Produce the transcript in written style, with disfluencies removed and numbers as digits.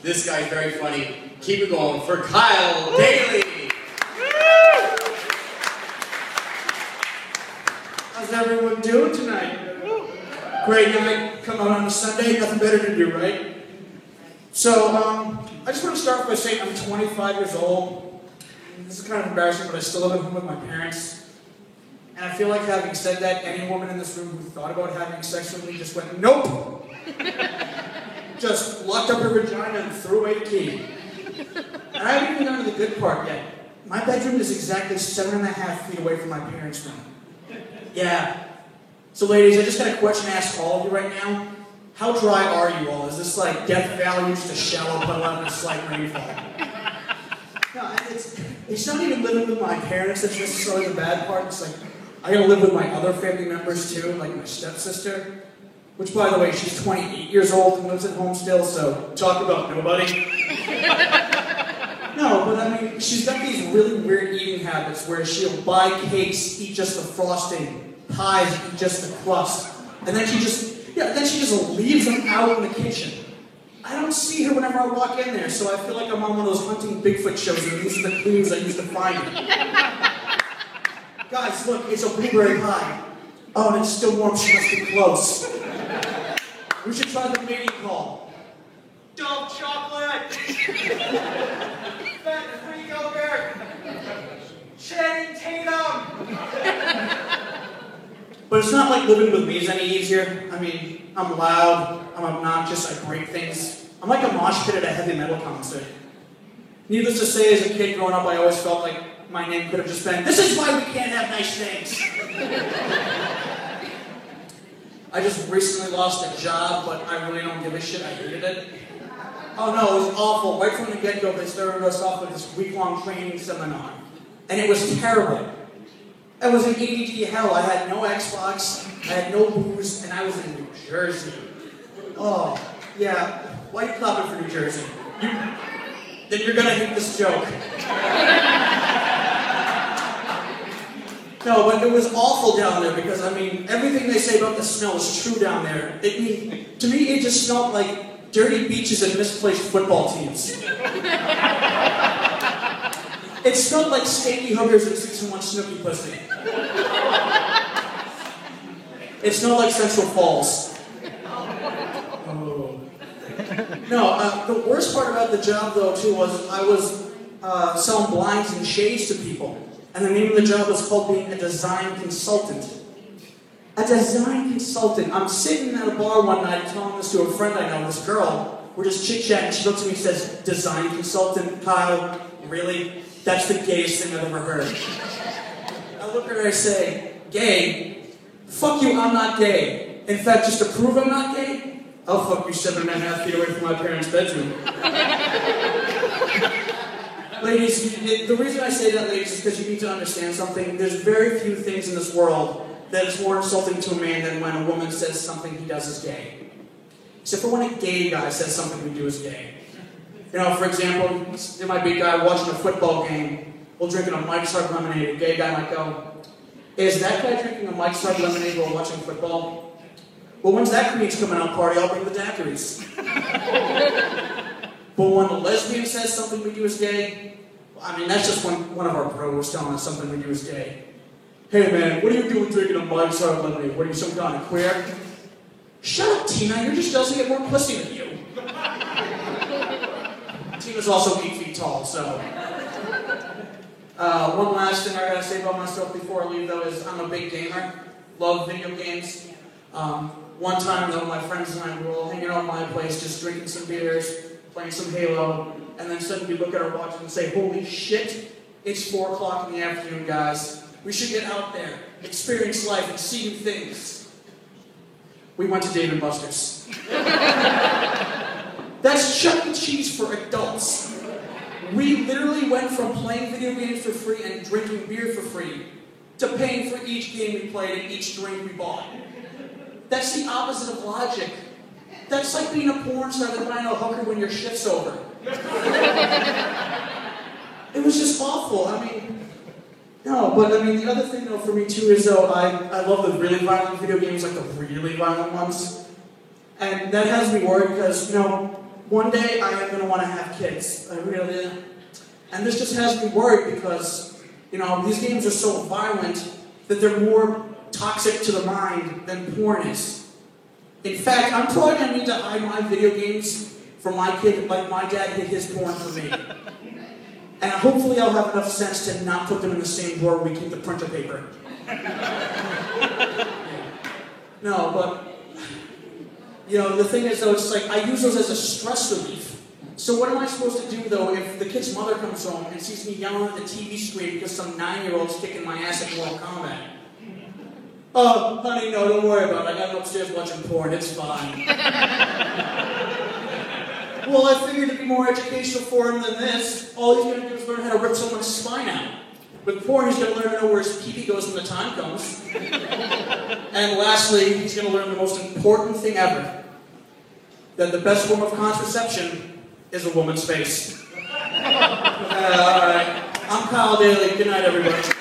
This guy's very funny. Keep it going for Kyle Daly. How's everyone doing tonight? Great night. Come out on a Sunday. Nothing better to do, right? So, I just want to start by saying I'm 25 years old. This is kind of embarrassing, but I still live at home with my parents. And I feel like having said that, any woman in this room who thought about having sex with me just went, nope! Just locked up her vagina and threw away the key. And I haven't even gotten to the good part yet. My bedroom is exactly 7.5 feet away from my parents' room. Yeah. So ladies, I just got a question to ask all of you right now. How dry are you all? Is this like Death Valley, just a shallow puddle out of a slight rainfall? No, it's not even living with my parents that's necessarily the bad part. It's like, I gotta live with my other family members too, like my stepsister. Which, by the way, she's 28 years old and lives at home still, so talk about nobody. No, but I mean, she's got these really weird eating habits where she'll buy cakes, eat just the frosting, pies, eat just the crust, and then she just leaves them out in the kitchen. I don't see her whenever I walk in there, so I feel like I'm on one of those hunting Bigfoot shows, and these are the clues I used to find her. Guys, look, it's a blueberry pie. Oh, and it's still warm, she must be close. We should try the mating call. Dove chocolate! Fat free yogurt! Channing Tatum! But it's not like living with me is any easier. I mean, I'm loud, I'm obnoxious, I break things. I'm like a mosh pit at a heavy metal concert. Needless to say, as a kid growing up, I always felt like my name could have just been, "This is why we can't have nice things." I just recently lost a job, but I really don't give a shit. I hated it. Oh no, it was awful. Right from the get-go, they started us off with this week-long training seminar. And it was terrible. It was an ADD hell. I had no Xbox, I had no booze, and I was in New Jersey. Oh, yeah. Why are you clapping for New Jersey? Then you're gonna hate this joke. No, but it was awful down there because, I mean, everything they say about the smell is true down there. To me, it just smelled like dirty beaches and misplaced football teams. It smelled like steaky hookers and 6-in-1 Snooki pussy. It smelled like Central Falls. Oh. No, the worst part about the job, though, too, was I was selling blinds and shades to people. And the name of the job was called being a design consultant. A design consultant. I'm sitting at a bar one night telling this to a friend I know, this girl. We're just chit-chatting. She looks at me and says, "Design consultant, Kyle? Really? That's the gayest thing I've ever heard." I look at her and I say, "Gay? Fuck you, I'm not gay. In fact, just to prove I'm not gay, I'll fuck you 7.5 feet away from my parents' bedroom." Ladies, the reason I say that, ladies, is because you need to understand something. There's very few things in this world that is more insulting to a man than when a woman says something he does is gay. Except for when a gay guy says something we do is gay. You know, for example, there might be a guy watching a football game while drinking a Mike's Hard Lemonade. A gay guy might go, "Is that guy drinking a Mike's Hard Lemonade while watching football? Well, when's that Queen's coming out party? I'll bring the daiquiris." But when a lesbian says something we do is gay, I mean, that's just one of our bros telling us something we do is gay. "Hey man, what are you doing drinking a Mike's Hard Lemonade? What are you, some kind of queer?" "Shut up, Tina, you're just jealous to get more pussy than you." Tina's also 8 feet tall, so. One last thing I gotta say about myself before I leave, though, is I'm a big gamer. Love video games. One time, though, my friends and I were all hanging out at my place, just drinking some beers, playing some Halo, and then suddenly we look at our watch and say, "Holy shit, it's 4 o'clock in the afternoon, guys. We should get out there, experience life, and see new things." We went to Dave & Buster's. That's Chuck E. Cheese for adults. We literally went from playing video games for free and drinking beer for free to paying for each game we played and each drink we bought. That's the opposite of logic. That's like being a porn star that buying a hooker when your shift's over. It was just awful. I mean, no, but I mean, the other thing though for me too is though I love the really violent video games, like the really violent ones. And that has me worried because, you know, one day I am going to want to have kids. I really am. And this just has me worried because, you know, these games are so violent that they're more toxic to the mind than porn is. In fact, I'm probably going to need to hide my video games from my kid like my dad hid his porn for me. And hopefully I'll have enough sense to not put them in the same drawer where we keep the printer paper. No, but, you know, the thing is though, it's like, I use those as a stress relief. So what am I supposed to do though if the kid's mother comes home and sees me yelling at the TV screen because some 9-year-old's kicking my ass at Mortal Kombat? Oh, honey, no, don't worry about it. I got him upstairs watching porn. It's fine. Well, I figured it'd be more educational for him than this. All he's going to do is learn how to rip someone's spine out. With porn, he's going to learn to know where his pee-pee goes when the time comes. And lastly, he's going to learn the most important thing ever. That the best form of contraception is a woman's face. All right. I'm Kyle Daly. Good night, everybody.